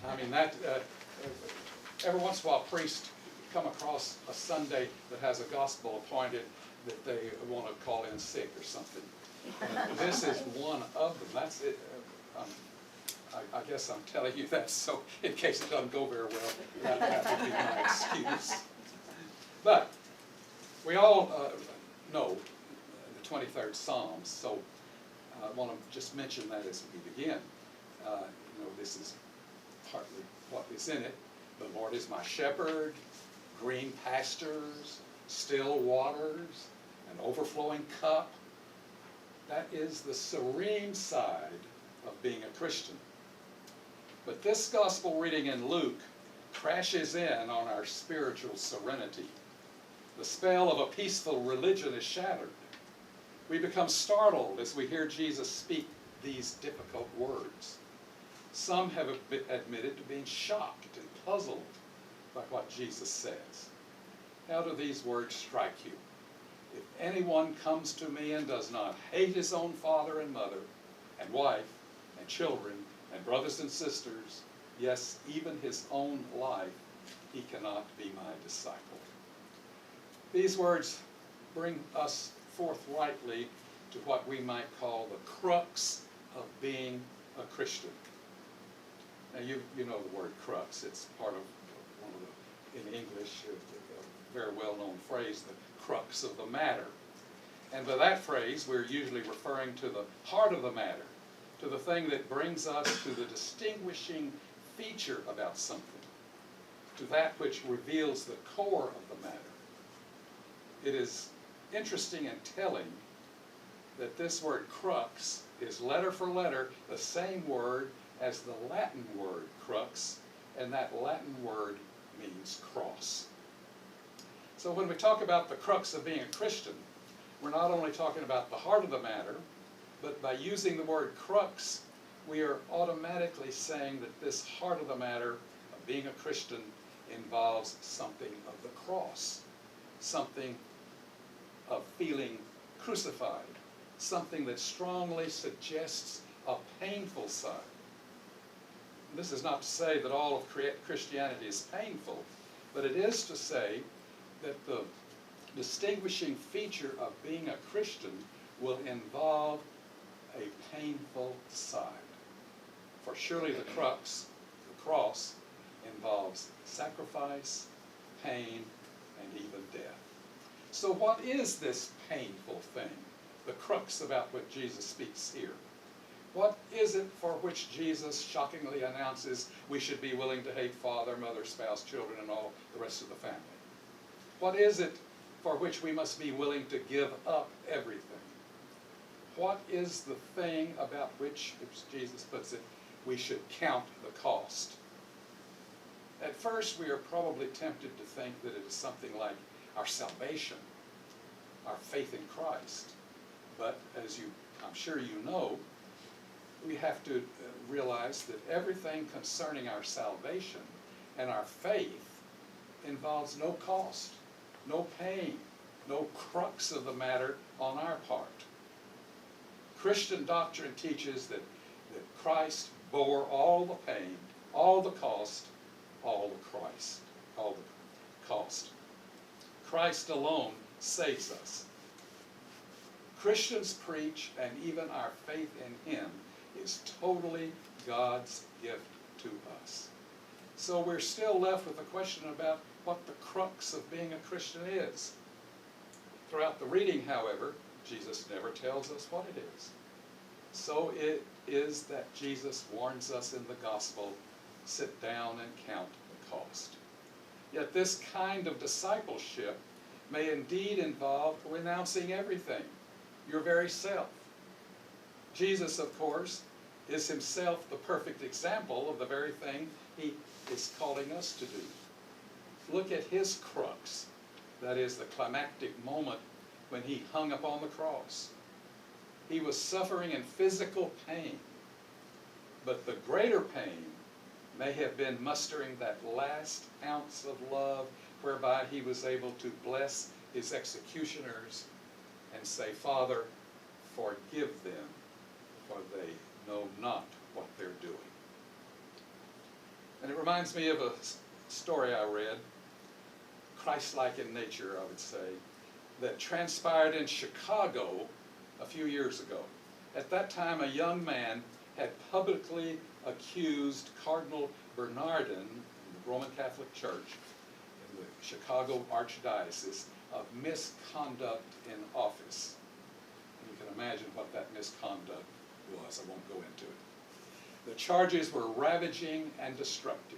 I mean, every once in a while priests come across a Sunday that has a gospel appointed that they want to call in sick or something. This is one of them. That's it. I guess I'm telling you that so in case it doesn't go very well, that would be my excuse. But we all know the 23rd Psalms, so I want to just mention that as we begin. This is partly what is in it. The Lord is my shepherd, green pastures, still waters, an overflowing cup. That is the serene side of being a Christian. But this gospel reading in Luke crashes in on our spiritual serenity. The spell of a peaceful religion is shattered. We become startled as we hear Jesus speak these difficult words. Some have admitted to being shocked and puzzled by what Jesus says. How do these words strike you? If anyone comes to me and does not hate his own father and mother, and wife, and children, and brothers and sisters, yes, even his own life, he cannot be my disciple. These words bring us forthrightly to what we might call the crux of being a Christian. Now you know the word crux. It's part of one of the, in English, a very well-known phrase, the crux of the matter. And by that phrase, we're usually referring to the heart of the matter, to the thing that brings us to the distinguishing feature about something, to that which reveals the core of the matter. It is interesting and telling that this word crux is letter for letter the same word as the Latin word crux, and that Latin word means cross. So when we talk about the crux of being a Christian, we're not only talking about the heart of the matter, but by using the word crux, we are automatically saying that this heart of the matter of being a Christian involves something of the cross, something of feeling crucified, something that strongly suggests a painful side. This is not to say that all of Christianity is painful, but it is to say that the distinguishing feature of being a Christian will involve a painful side. For surely the crux, the cross, involves sacrifice, pain, and even death. So what is this painful thing, the crux about what Jesus speaks here? What is it for which Jesus shockingly announces we should be willing to hate father, mother, spouse, children, and all the rest of the family? What is it for which we must be willing to give up everything? What is the thing about which, as Jesus puts it, we should count the cost? At first, we are probably tempted to think that it is something like our salvation, our faith in Christ. But as I'm sure you know, we have to realize that everything concerning our salvation and our faith involves no cost, no pain, no crux of the matter on our part. Christian doctrine teaches that Christ bore all the pain, all the cost, all the cost. Christ alone saves us. Christians preach, and even our faith in Him is totally God's gift to us. So we're still left with a question about what the crux of being a Christian is. Throughout the reading, however, Jesus never tells us what it is. So it is that Jesus warns us in the gospel, sit down and count the cost. Yet this kind of discipleship may indeed involve renouncing everything, your very self. Jesus, of course, is himself the perfect example of the very thing he is calling us to do. Look at his crux, that is the climactic moment when he hung upon the cross. He was suffering in physical pain, but the greater pain may have been mustering that last ounce of love whereby he was able to bless his executioners and say, Father, forgive them, for they know not what they're doing. And it reminds me of a story I read, Christ-like in nature, I would say, that transpired in Chicago a few years ago. At that time, a young man had publicly accused Cardinal Bernardin in the Roman Catholic Church in the Chicago Archdiocese of misconduct in office. And you can imagine what that misconduct was. I won't go into it. The charges were ravaging and destructive.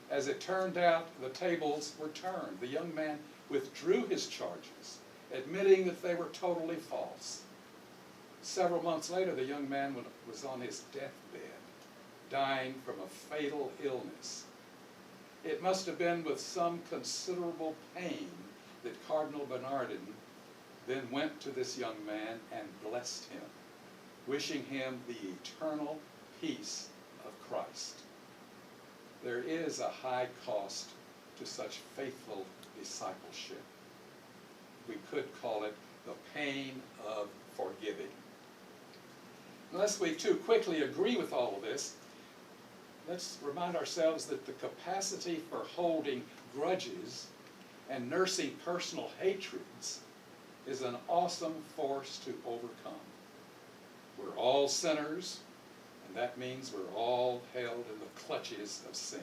As it turned out, the tables were turned. The young man withdrew his charges, admitting that they were totally false. Several months later, the young man was on his deathbed, dying from a fatal illness. It must have been with some considerable pain that Cardinal Bernardin then went to this young man and blessed him, wishing him the eternal peace of Christ. There is a high cost to such faithful discipleship. We could call it the pain of forgiving. Unless we too quickly agree with all of this, let's remind ourselves that the capacity for holding grudges and nursing personal hatreds is an awesome force to overcome. We're all sinners, and that means we're all held in the clutches of sin.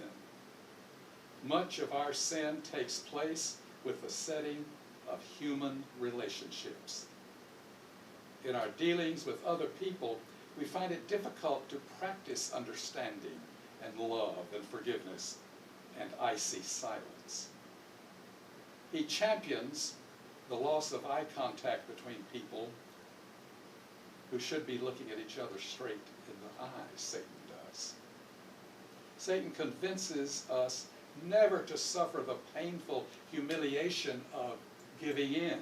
Much of our sin takes place with the setting of human relationships. In our dealings with other people, we find it difficult to practice understanding and love and forgiveness and icy silence. He champions the loss of eye contact between people who should be looking at each other straight in the eyes, Satan does. Satan convinces us never to suffer the painful humiliation of giving in.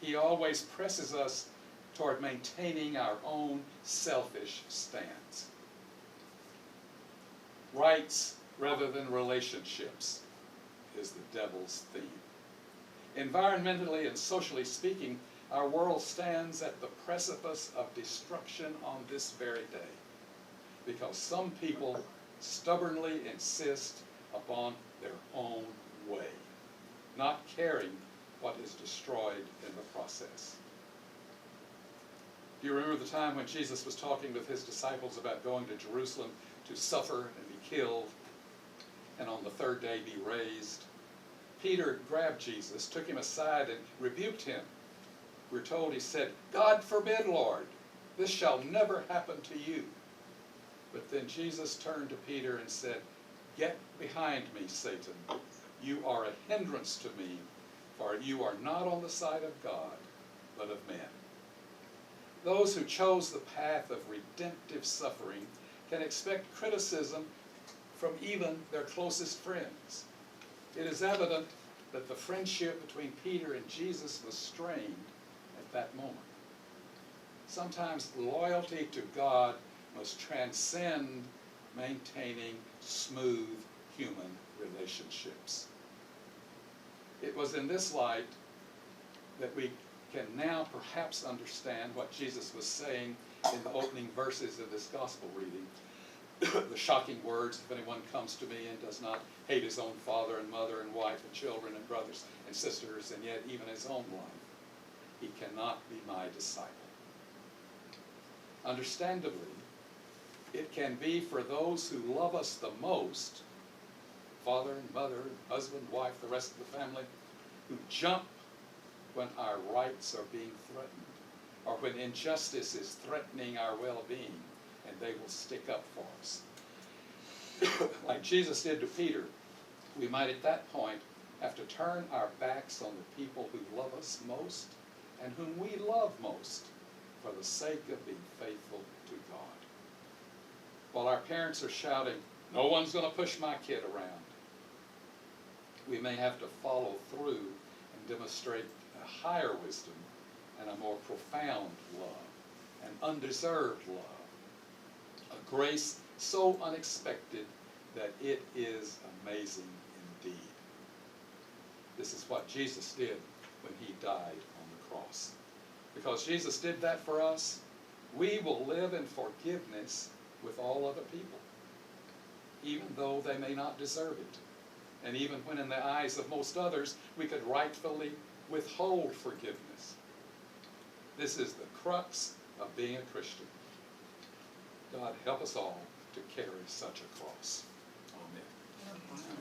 He always presses us toward maintaining our own selfish stance. Rights rather than relationships is the devil's theme. Environmentally and socially speaking, our world stands at the precipice of destruction on this very day because some people stubbornly insist upon their own way, not caring what is destroyed in the process. Do you remember the time when Jesus was talking with his disciples about going to Jerusalem to suffer and be killed and on the third day be raised? Peter grabbed Jesus, took him aside and rebuked him. We're told he said, "God forbid, Lord, this shall never happen to you." But then Jesus turned to Peter and said, "Get behind me, Satan. You are a hindrance to me, for you are not on the side of God, but of men." Those who chose the path of redemptive suffering can expect criticism from even their closest friends. It is evident that the friendship between Peter and Jesus was strained at that moment. Sometimes loyalty to God must transcend maintaining smooth human relationships. It was in this light that we can now perhaps understand what Jesus was saying in the opening verses of this gospel reading. The shocking words, "If anyone comes to me and does not hate his own father and mother and wife and children and brothers and sisters and yet even his own life, he cannot be my disciple." Understandably, it can be for those who love us the most, father and mother, husband, wife, the rest of the family, who jump when our rights are being threatened or when injustice is threatening our well-being, and they will stick up for us. Like Jesus did to Peter, we might at that point have to turn our backs on the people who love us most and whom we love most for the sake of being faithful to God. While our parents are shouting, "No one's going to push my kid around," we may have to follow through and demonstrate a higher wisdom and a more profound love, an undeserved love, a grace so unexpected that it is amazing indeed. This is what Jesus did when he died on the cross. Because Jesus did that for us, we will live in forgiveness with all other people. even though they may not deserve it. And even when in the eyes of most others, we could rightfully withhold forgiveness. This is the crux of being a Christian. God help us all to carry such a cross. Amen.